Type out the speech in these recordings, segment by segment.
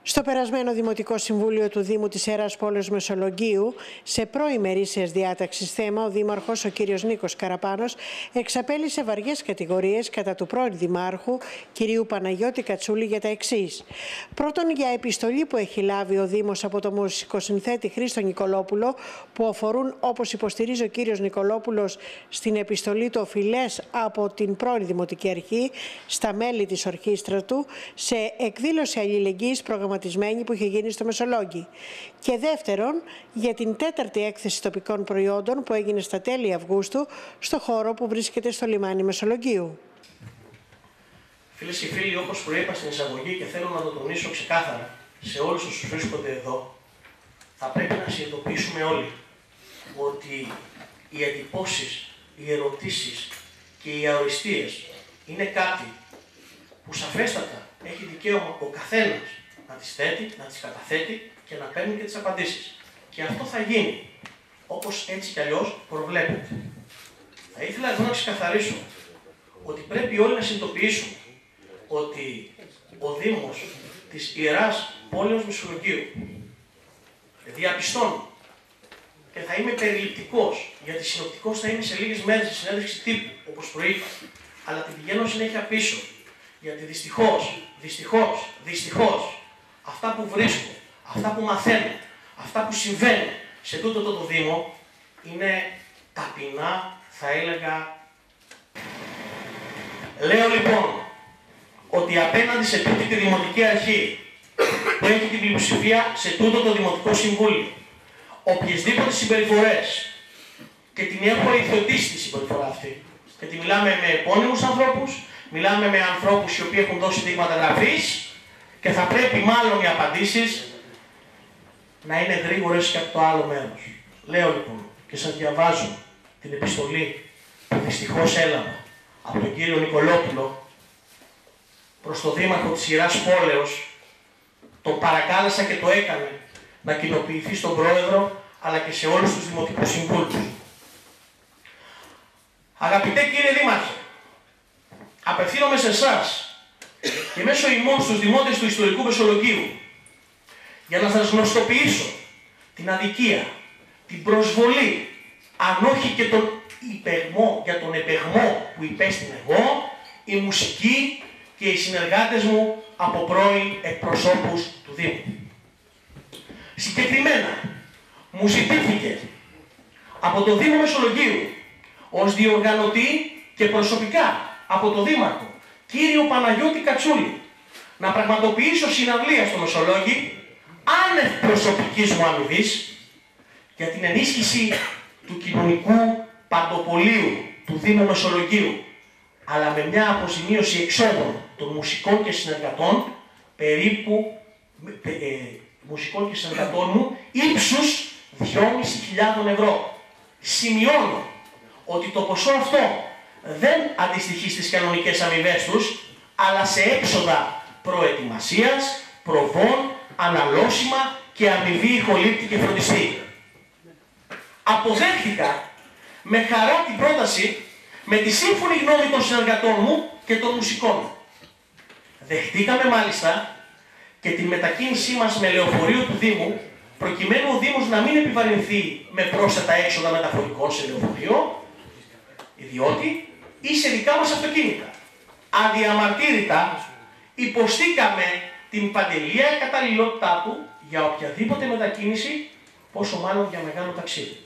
Στο περασμένο Δημοτικό Συμβούλιο του Δήμου της Ιεράς Πόλεως Μεσολογγίου, σε προημερήσιας διάταξης θέμα, ο Δήμαρχος, ο κύριος Νίκος Καραπάνος, εξαπέλυσε βαριές κατηγορίες κατά του πρώην Δημάρχου, κυρίου Παναγιώτη Κατσούλη, για τα εξής. Πρώτον, για επιστολή που έχει λάβει ο Δήμος από το μουσικοσυνθέτη Χρήστο Νικολόπουλο, που αφορούν, όπως υποστηρίζει ο κύριος Νικολόπουλος στην επιστολή του, οφειλές από την πρώην Δημοτική Αρχή στα μέλη της ορχήστρα του, σε εκδήλωση αλληλεγγύης που είχε γίνει στο Μεσολόγγι. Και δεύτερον, για την τέταρτη έκθεση τοπικών προϊόντων που έγινε στα τέλη Αυγούστου στο χώρο που βρίσκεται στο λιμάνι Μεσολογγίου. Φίλες και φίλοι, όπως προείπα στην εισαγωγή και θέλω να το τονίσω ξεκάθαρα σε όλους όσους βρίσκονται εδώ, θα πρέπει να συνειδητοποιήσουμε όλοι ότι οι εντυπώσεις, οι ερωτήσεις και οι αοριστείες είναι κάτι που σαφέστατα έχει δικαίωμα ο καθένας να τις θέτει, να τις καταθέτει και να παίρνει και τις απαντήσεις. Και αυτό θα γίνει, όπως έτσι κι αλλιώς προβλέπεται. Θα ήθελα εδώ να ξεκαθαρίσω ότι πρέπει όλοι να συνειδητοποιήσουμε ότι ο Δήμος της Ιεράς Πόλεως Μεσολογγίου διαπιστώνει, και θα είμαι περιληπτικός, γιατί συνοπτικός θα είμαι σε λίγες μέρες στη συνέντευξη τύπου, όπως προείπα, αλλά την πηγαίνω συνέχεια πίσω, γιατί δυστυχώς, αυτά που βρίσκω, αυτά που μαθαίνω, αυτά που συμβαίνουν σε τούτο το Δήμο είναι ταπεινά, θα έλεγα. Λέω λοιπόν ότι απέναντι σε τούτη τη Δημοτική Αρχή που έχει την πλειοψηφία σε τούτο το Δημοτικό Συμβούλιο, οποιασδήποτε συμπεριφορές, και την έχω υιοθετήσει τη συμπεριφορά αυτή, γιατί μιλάμε με επώνυμους ανθρώπους, μιλάμε με ανθρώπους οι οποίοι έχουν δώσει δείγματα γραφής, και θα πρέπει μάλλον οι απαντήσεις να είναι γρήγορες και από το άλλο μέρος. Λέω λοιπόν και σας διαβάζω την επιστολή που δυστυχώς έλαβα από τον κύριο Νικολόπουλο προς τον Δήμαρχο της Ιεράς Πόλεως. Τον παρακάλεσα και το έκανε να κοινοποιηθεί στον Πρόεδρο αλλά και σε όλους τους Δημοτικούς Συμβούλους. Αγαπητέ κύριε Δήμαρχε, απευθύνομαι σε εσάς και μέσω ημών στους δημότες του ιστορικού Μεσολογγίου για να σας γνωστοποιήσω την αδικία, την προσβολή, αν όχι και τον υπεγμό, για τον επεγμό που υπέστην εγώ, η μουσική και οι συνεργάτες μου από πρώην εκπροσώπους του Δήμου. Συγκεκριμένα, μου ζητήθηκε από το Δήμο Μεσολογγίου ως διοργανωτή και προσωπικά από το Δήμαρχο κύριο Παναγιώτη Κατσούλη να πραγματοποιήσω συναυλία στο Μεσολόγγι άνευ προσωπικής μου αμοιβής για την ενίσχυση του κοινωνικού παντοπολίου του Δήμου Μεσολογγίου, αλλά με μια αποζημίωση εξόδων των μουσικών και συνεργατών περίπου μουσικών και συνεργατών μου ύψους 2.500 ευρώ. Σημειώνω ότι το ποσό αυτό δεν αντιστοιχεί στις κανονικές αμοιβές τους, αλλά σε έξοδα προετοιμασίας, προβών, αναλώσιμα και αμοιβή ηχολήπτη και φροντιστή. Αποδέχτηκα με χαρά την πρόταση με τη σύμφωνη γνώμη των συνεργατών μου και των μουσικών. Δεχτήκαμε μάλιστα και την μετακίνησή μας με λεωφορείο του Δήμου, προκειμένου ο Δήμος να μην επιβαρυνθεί με πρόσθετα έξοδα μεταφορικών σε λεωφορείο, διότι ή σε δικά μας αυτοκίνητα. Αδιαμαρτύρητα υποστήκαμε την παντελεία καταλληλότητά του για οποιαδήποτε μετακίνηση, πόσο μάλλον για μεγάλο ταξίδι.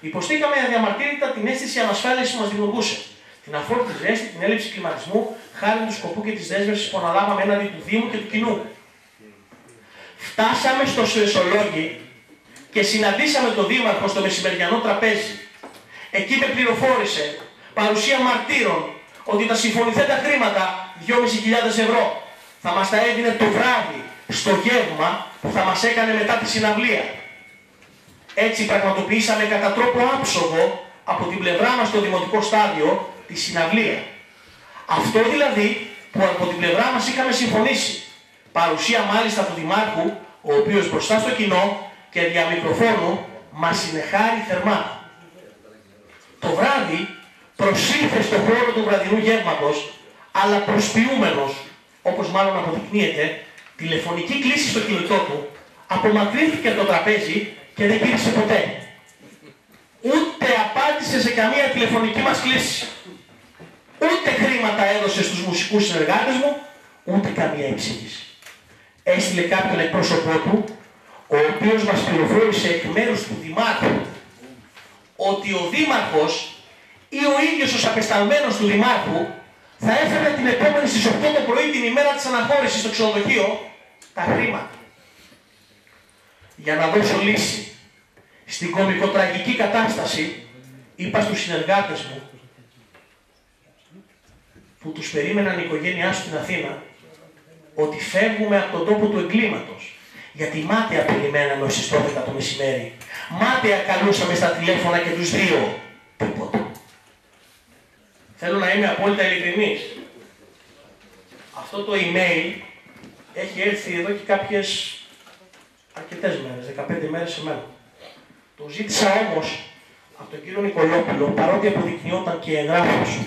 Υποστήκαμε αδιαμαρτύρητα την αίσθηση ανασφάλειας που μας δημιουργούσε, την αφόρητη ζέστη, την έλλειψη κλιματισμού, χάρη του σκοπού και της δέσμευσης που αναλάβαμε έναντι του Δήμου και του κοινού. Φτάσαμε στο Μεσολόγγι και συναντήσαμε τον Δήμαρχο στο μεσημεριανό τραπέζι. Εκεί με πληροφόρησε, παρουσία μαρτύρων, ότι τα συμφωνηθέντα χρήματα, 2.500 ευρώ, θα μας τα έδινε το βράδυ στο γεύμα που θα μας έκανε μετά τη συναυλία. Έτσι πραγματοποιήσαμε κατά τρόπο άψογο από την πλευρά μας στο δημοτικό στάδιο τη συναυλία. Αυτό δηλαδή που από την πλευρά μας είχαμε συμφωνήσει. Παρουσία μάλιστα του Δημάρχου, ο οποίος μπροστά στο κοινό και δια μικροφώνου μας συνεχάρει θερμά. Το βράδυ προσήλθε στον χώρο του βραδινού γεύματος, αλλά προσποιούμενος, όπως μάλλον αποδεικνύεται, τηλεφωνική κλήση στο κινητό του, απομακρύνθηκε από το τραπέζι και δεν γύρισε ποτέ. Ούτε απάντησε σε καμία τηλεφωνική μας κλήση. Ούτε χρήματα έδωσε στους μουσικούς συνεργάτες μου, ούτε καμία εξήγηση. Έστειλε κάποιον εκπρόσωπό του, ο οποίος μας πληροφόρησε εκ μέρους του Δημάρχου ότι ο Δήμαρχος ή ο ίδιος ως απεσταλμένος του Δημάρχου θα έφερε την επόμενη στις 8 το πρωί την ημέρα της αναχώρησης στο ξενοδοχείο τα χρήματα. Για να δώσω λύση στην κωμικοτραγική κατάσταση, είπα στους συνεργάτες μου που τους περίμεναν η οικογένειά σου στην Αθήνα ότι φεύγουμε από τον τόπο του εγκλήματος. Γιατί μάταια περιμέναμε ως τις 12 το μεσημέρι. Μάταια καλούσαμε στα τηλέφωνα και τους δύο. Τίποτα. Θέλω να είμαι απόλυτα ειλικρινής. Αυτό το email έχει έρθει εδώ και αρκετές μέρες, 15 μέρες σε μένα. Το ζήτησα όμως από τον κύριο Νικολόπουλο, παρότι αποδεικνυόταν και εγγράφος.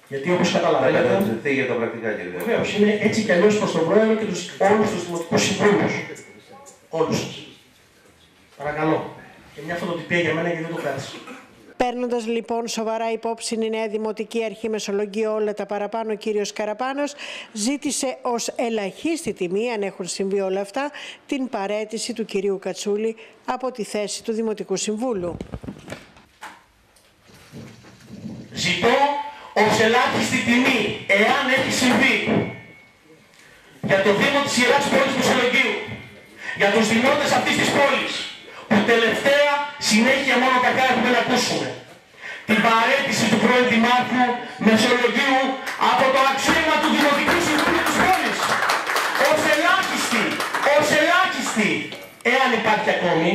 Γιατί όπως καταλαβαίνετε, θα ζητηθεί για τα πρακτικά, κύριε. Βεβαίως, είναι έτσι κι αλλιώς προς τον Πρόεδρο και όλους τους δημοτικούς συμβούλους. Όλους σας. Παρακαλώ. Και μια φωτοτυπία για μένα γιατί δεν το κράτησα. Παίρνοντας λοιπόν σοβαρά υπόψη η Νέα Δημοτική Αρχή Μεσολογγίου όλα τα παραπάνω, ο κύριος Καραπάνος ζήτησε ως ελαχίστη τιμή, αν έχουν συμβεί όλα αυτά, την παραίτηση του κυρίου Κατσούλη από τη θέση του Δημοτικού Συμβούλου. Ζητώ ως ελάχιστη τιμή, εάν έχει συμβεί, για το Δήμο της Ιεράς Πόλης Μεσολογγίου, για τους δημότες αυτής της πόλης, που τελευταία συνέχεια μόνο κακά έχουμε να ακούσουμε, την παραίτηση του πρώην Δημάρχου Μεσολογγίου από το αξίωμα του Δημοτικού Συμβούλου της πόλης. Ως ελάχιστη, εάν υπάρχει ακόμη,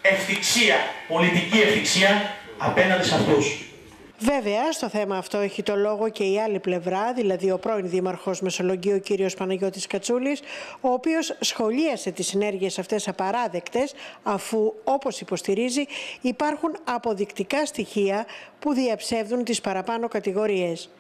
ευθυξία, πολιτική ευθυξία απέναντι σε αυτούς. Βέβαια, στο θέμα αυτό έχει το λόγο και η άλλη πλευρά, δηλαδή ο πρώην Δήμαρχος Μεσολογγίου, ο κύριος Παναγιώτης Κατσούλης, ο οποίος σχολίασε τις συνέργειες αυτές απαράδεκτες, αφού, όπως υποστηρίζει, υπάρχουν αποδεικτικά στοιχεία που διαψεύδουν τις παραπάνω κατηγορίες.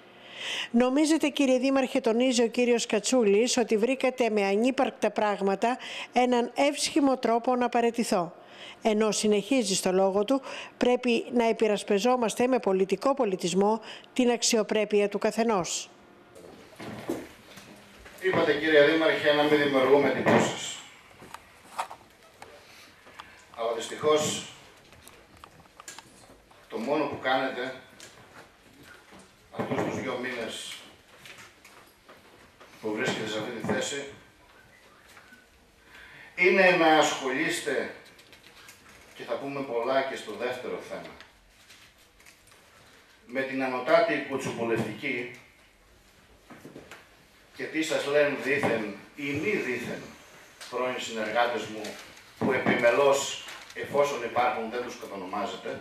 Νομίζετε, κύριε Δήμαρχε, τονίζει ο κύριος Κατσούλης, ότι βρήκατε με ανύπαρκτα πράγματα έναν εύσχυμο τρόπο να παραιτηθώ. Ενώ συνεχίζει στο λόγο του, πρέπει να υπερασπιζόμαστε με πολιτικό πολιτισμό την αξιοπρέπεια του καθενός. Είπατε, κύριε Δήμαρχε, να μην δημιουργούμε εντυπώσεις. Αλλά δυστυχώς το μόνο που κάνετε αυτούς τους 2 μήνες που βρίσκεται σε αυτή τη θέση είναι να ασχολείστε, και θα πούμε πολλά και στο δεύτερο θέμα, με την ανωτάτη κουτσουπολευτική και τι σας λένε δήθεν ή μη δήθεν πρώην συνεργάτες μου που επιμελώς, εφόσον υπάρχουν, δεν τους κατονομάζετε,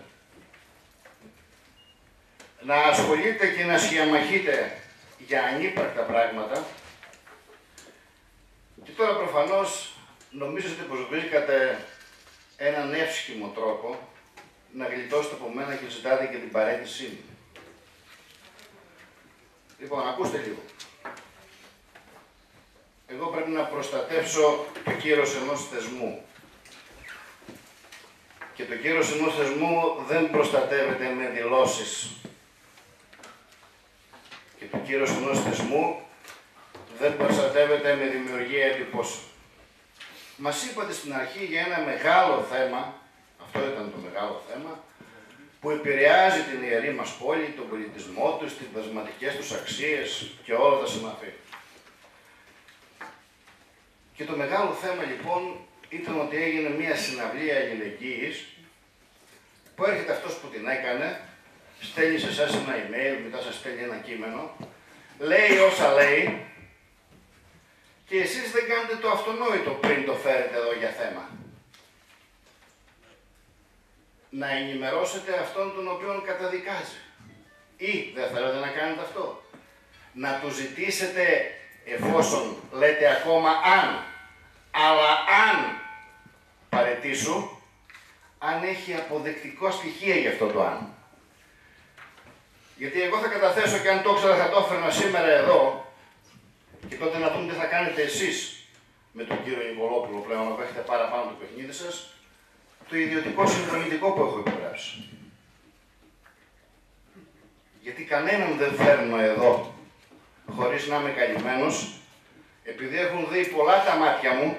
να ασχολείτε και να σχιαμαχείτε για ανύπαρκτα πράγματα και τώρα προφανώς νομίζετε πως βρήκατε έναν εύσχυμο τρόπο να γλιτώσετε από μένα και ζητάτε και την παραίτησή μου. Λοιπόν, ακούστε λίγο. Εγώ πρέπει να προστατεύσω το κύρος ενός θεσμού. Και το κύρος ενός θεσμού δεν προστατεύεται με δηλώσεις. Και το κύρος ενός θεσμού δεν προστατεύεται με δημιουργία εντυπώσεων. Μας είπατε στην αρχή για ένα μεγάλο θέμα, αυτό ήταν το μεγάλο θέμα, που επηρεάζει την ιερή μας πόλη, τον πολιτισμό τους, τις δεσματικές τους αξίες και όλα τα συναφή. Και το μεγάλο θέμα λοιπόν ήταν ότι έγινε μια συναυλία αλληλεγγύης που έρχεται αυτός που την έκανε, στέλνει σε εσάς ένα email, μετά σας στέλνει ένα κείμενο, λέει όσα λέει και εσείς δεν κάνετε το αυτονόητο πριν το φέρετε εδώ για θέμα. Να ενημερώσετε αυτόν τον οποίον καταδικάζει. Ή δεν θέλετε να κάνετε αυτό. Να του ζητήσετε, εφόσον λέτε ακόμα αν, αλλά αν παραιτήσου, αν έχει αποδεκτικό στοιχείο για αυτό το αν. Γιατί εγώ θα καταθέσω και αν το ήξερα θα το έφερνα σήμερα εδώ Και τότε να δούμε τι θα κάνετε εσείς με τον κύριο Νικολόπουλο πλέον, που έχετε παραπάνω το παιχνίδι σας, το ιδιωτικό συμφωνητικό που έχω υπογράψει. Γιατί κανέναν δεν φέρνω εδώ χωρίς να είμαι καλυμμένος, επειδή έχουν δει πολλά τα μάτια μου,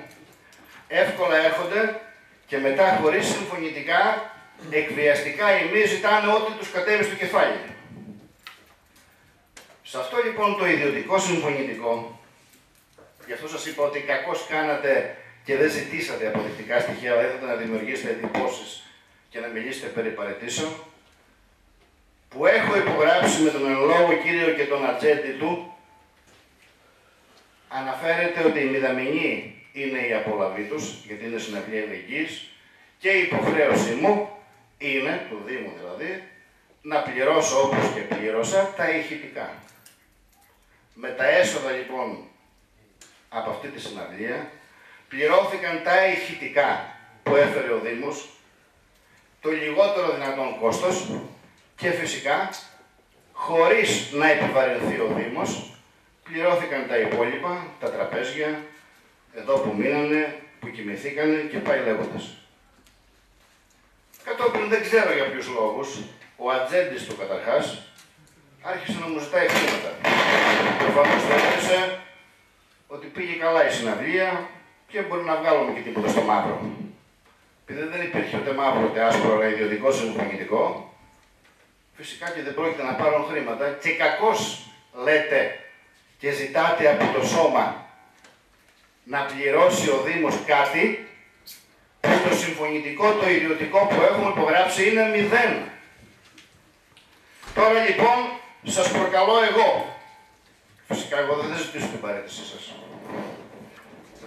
εύκολα έρχονται και μετά χωρίς συμφωνητικά, εκβιαστικά οι μη ζητάνε ό,τι τους κατέβει στο κεφάλι. Σε αυτό λοιπόν το ιδιωτικό συμφωνητικό, γι' αυτό σας είπα ότι κακώς κάνατε και δεν ζητήσατε αποδεικτικά στοιχεία, αλλά ήθελατε να δημιουργήσετε εντυπώσεις και να μιλήσετε περί παραιτήσεων, που έχω υπογράψει με τον εν λόγω κύριο και τον ατζέντη του, αναφέρεται ότι η μηδαμινή είναι η απολαβή τους, γιατί είναι συναυλία αλληλεγγύης, και η υποχρέωσή μου είναι, του Δήμου δηλαδή, να πληρώσω όπως και πλήρωσα τα ηχητικά. Με τα έσοδα λοιπόν από αυτή τη συναυλία πληρώθηκαν τα ηχητικά που έφερε ο Δήμος, το λιγότερο δυνατόν κόστος και φυσικά χωρίς να επιβαρυνθεί ο Δήμος πληρώθηκαν τα υπόλοιπα, τα τραπέζια, εδώ που μείνανε, που κοιμηθήκανε και πάει λέγοντας. Κατόπιν δεν ξέρω για ποιους λόγους, ο ατζέντης του καταρχάς άρχισε να μου ζητάει χρήματα. Προφανώς θεώρησε ότι πήγε καλά η συναυλία και μπορεί να βγάλουμε και τίποτα στο μαύρο. Επειδή δεν υπήρχε ούτε μαύρο ούτε άσπρο, αλλά ιδιωτικό συμφωνητικό, φυσικά και δεν πρόκειται να πάρουν χρήματα και κακώς λέτε και ζητάτε από το σώμα να πληρώσει ο Δήμος κάτι, το συμφωνητικό, το ιδιωτικό που έχουμε υπογράψει είναι 0. Τώρα λοιπόν σας προκαλώ εγώ. Φυσικά εγώ δεν ζητήσω την παραίτησή σας.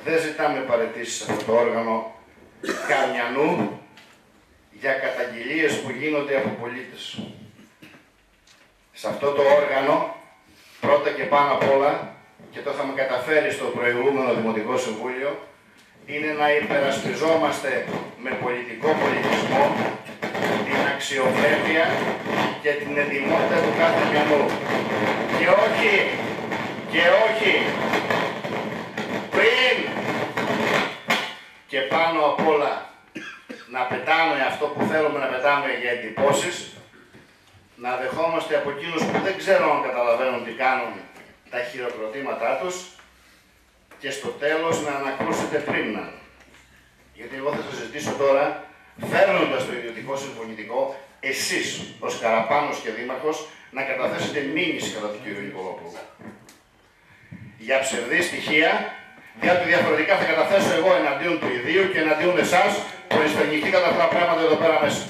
Δεν ζητάμε παραιτήσεις σε αυτό το όργανο καμιανού για καταγγελίες που γίνονται από πολίτες. Σε αυτό το όργανο, πρώτα και πάνω απ' όλα, και το είχαμε καταφέρει στο προηγούμενο Δημοτικό Συμβούλιο, είναι να υπερασπιζόμαστε με πολιτικό πολιτισμό την αξιοπρέπεια και την ετοιμότητα του κάθε μιανού. Και όχι πριν και πάνω απ' όλα να πετάμε αυτό που θέλουμε να πετάμε για εντυπώσεις, να δεχόμαστε από εκείνους που δεν ξέρουν αν καταλαβαίνουν τι κάνουν τα χειροκροτήματά τους και στο τέλος να ανακρούσετε πρίμνα. Γιατί εγώ θα σας ζητήσω τώρα, φέρνοντας το ιδιωτικό συμφωνητικό, εσείς ως Καραπάνος και Δήμαρχος, να καταθέσετε μήνυση κατά του κ. Νικολόπουλου. Για ψευδή στοιχεία, διότι διαφορετικά θα καταθέσω εγώ εναντίον του ιδίου και εναντίον εσάς που εσφενηθήκατε αυτά τα πράγματα εδώ πέρα μέσα.